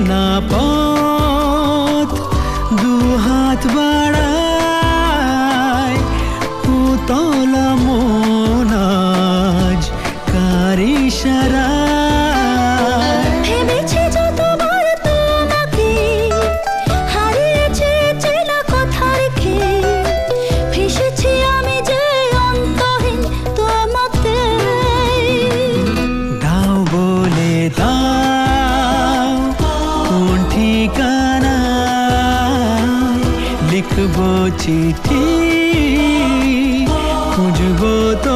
অজানা পথ দুহাত বাড়ায় উতলা মন আজ কার ইশারায়। ভেবেছি যতবার তোমাকে, হারিয়েছি চেনা কথা রেখে, ভেসেছি আমি যে অন্তহীন তোমাতে। দাও বলে দাও কোন ঠিকানায় লিখবো চিঠি, খুঁজবো তো